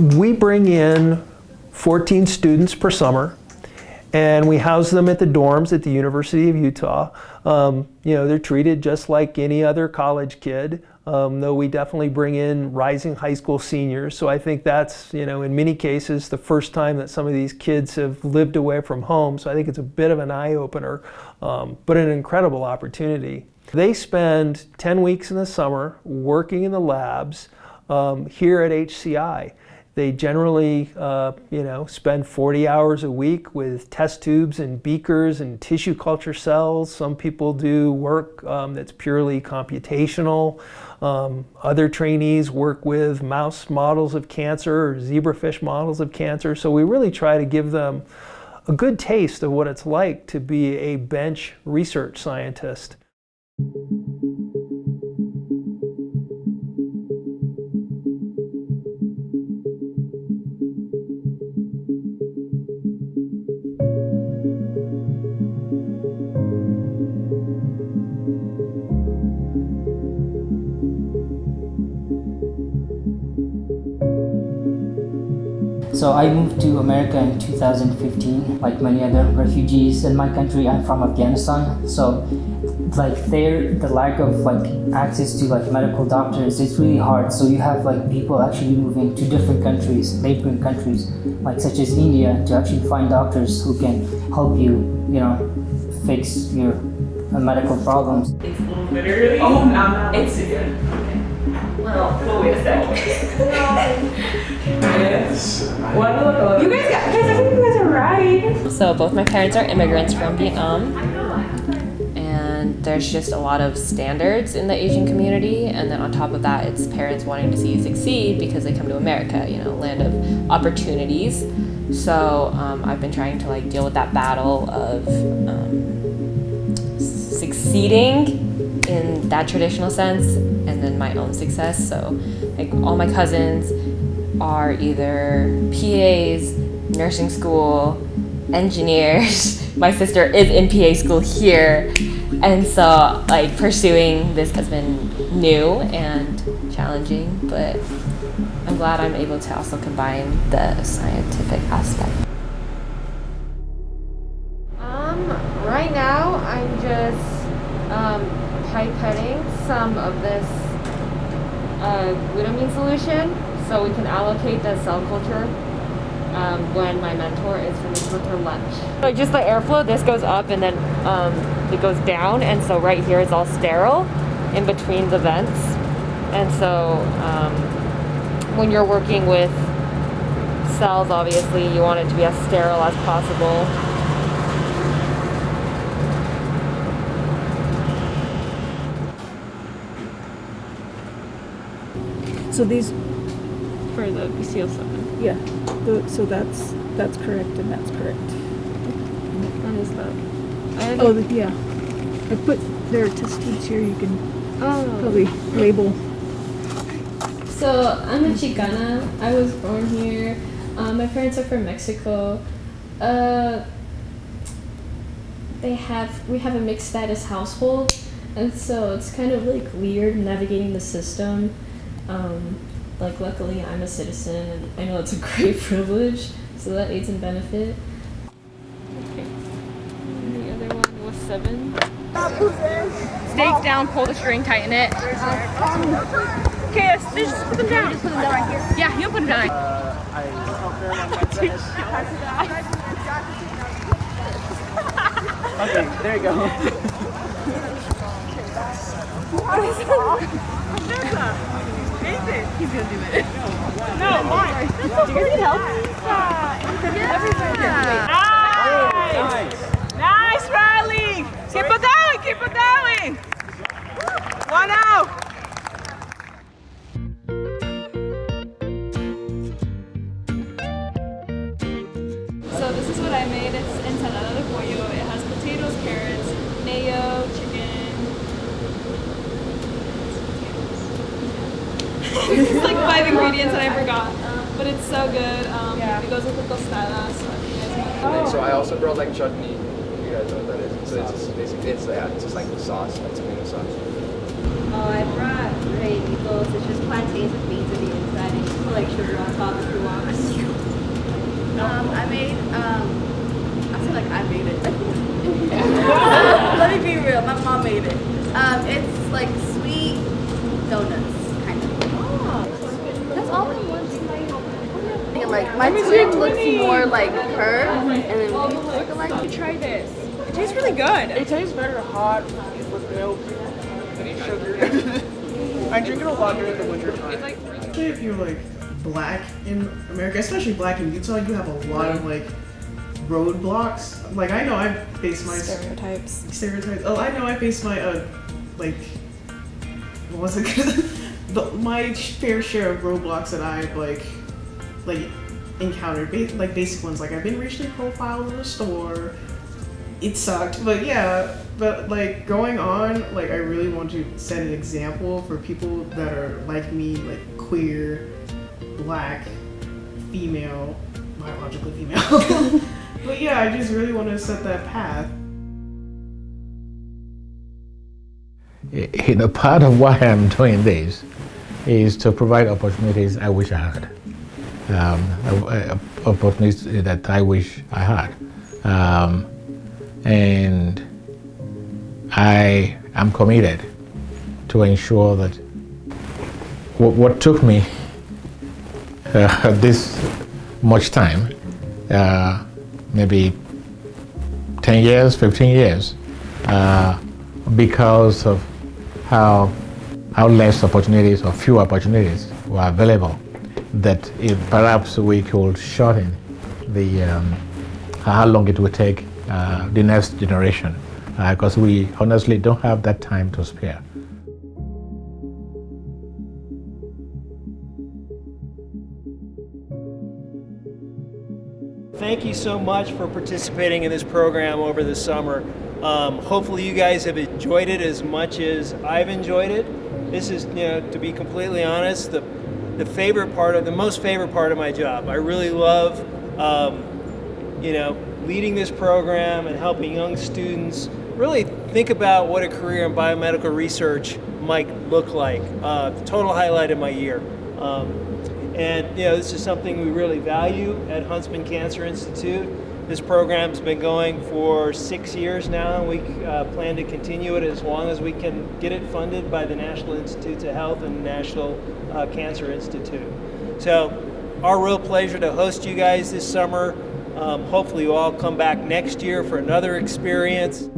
We bring in 14 students per summer, and we house them at the dorms at the University of Utah. They're treated just like any other college kid, though we definitely bring in rising high school seniors. So I think that's, in many cases, the first time that some of these kids have lived away from home. So I think it's a bit of an eye-opener, but an incredible opportunity. They spend 10 weeks in the summer working in the labs here at HCI. They generally, spend 40 hours a week with test tubes and beakers and tissue culture cells. Some people do work that's purely computational. Other trainees work with mouse models of cancer or zebrafish models of cancer. So we really try to give them a good taste of what it's like to be a bench research scientist. So I moved to America in 2015, like many other refugees in my country. I'm from Afghanistan, so the lack of access to medical doctors, it's really hard. So you have people actually moving to different countries, neighboring countries, such as India, to actually find doctors who can help you, fix your medical problems. It's literally. Oh, no, it's good. Well, wait a second. You guys, I think you guys are right. So both my parents are immigrants from Vietnam, and there's just a lot of standards in the Asian community, and then on top of that, it's parents wanting to see you succeed because they come to America, land of opportunities. So I've been trying to deal with that battle of succeeding in that traditional sense, and then my own success. So all my cousins are either PAs, nursing school, engineers. My sister is in PA school here, and so pursuing this has been new and challenging, but I'm glad I'm able to also combine the scientific aspect. Right now I'm just pipetting some of this glutamine solution so we can allocate the cell culture when my mentor is finished with her lunch. So just the airflow, this goes up and then it goes down, and so right here is all sterile in between the vents. And so when you're working with cells, obviously you want it to be as sterile as possible. So these, For the BCL7. yeah, so that's correct and that's correct. What is that? Oh, yeah. I put their test tubes here. You can probably label. So I'm a Chicana. I was born here. My parents are from Mexico. We have a mixed status household, and so it's kind of weird navigating the system. Luckily I'm a citizen, and I know it's a great privilege, so that aids and benefit. Okay. And the other one was 7. Stay down, pull the string, tighten it. Okay, just put them down. Just put them down right here. Yeah, you put them down. Okay, there you go. He's gonna do it. No, why? Do you guys need help? Nice! Nice, Riley. Keep it going. Keep it going. 1 out. So this is what I made. It's ensalada de pollo. It has potatoes, carrots, mayo, chicken. It's 5 ingredients that I forgot, but it's so good. It goes with the tostada, so if you guys want So I also brought chutney. You guys know what that is? So it's just basically it's just like the sauce, like tomato sauce. Oh, I brought biomedicals. It's just plantains with beans in the inside and you put like sugar on top if you want. I made, I feel like I made it. Let me be real, my mom made it. It's like sweet donuts, kind of. Oh, that's all in one. Like my twin looks more like her, and then we look alike. Try this. It tastes really good. It tastes better hot with milk than sugar. I drink it a lot during the winter time. It's like Especially if you're like black in America, especially black in Utah, you have a lot of like roadblocks. Like I know I face my stereotypes. Oh, I know I face my like what was it? My fair share of roadblocks that I've like encountered, like basic ones. Like I've been racially profiled in a store. It sucked, but yeah. But like going on, like I really want to set an example for people that are like me, like queer, black, female, biologically female. But yeah, I just really want to set that path. You know, part of why I'm doing this is to provide opportunities I wish I had. Opportunities that I wish I had. And I am committed to ensure that what took me this much time, maybe 10 years, 15 years, because of how less opportunities or few opportunities were available, that if perhaps we could shorten the how long it would take the next generation, because we honestly don't have that time to spare. Thank you so much for participating in this program over the summer. Hopefully you guys have enjoyed it as much as I've enjoyed it. This is, to be completely honest, the most favorite part of my job. I really love, leading this program and helping young students really think about what a career in biomedical research might look like. The total highlight of my year. And this is something we really value at Huntsman Cancer Institute. This program's been going for 6 years now, and we plan to continue it as long as we can get it funded by the National Institutes of Health and National Cancer Institute. So, our real pleasure to host you guys this summer. Hopefully you all come back next year for another experience.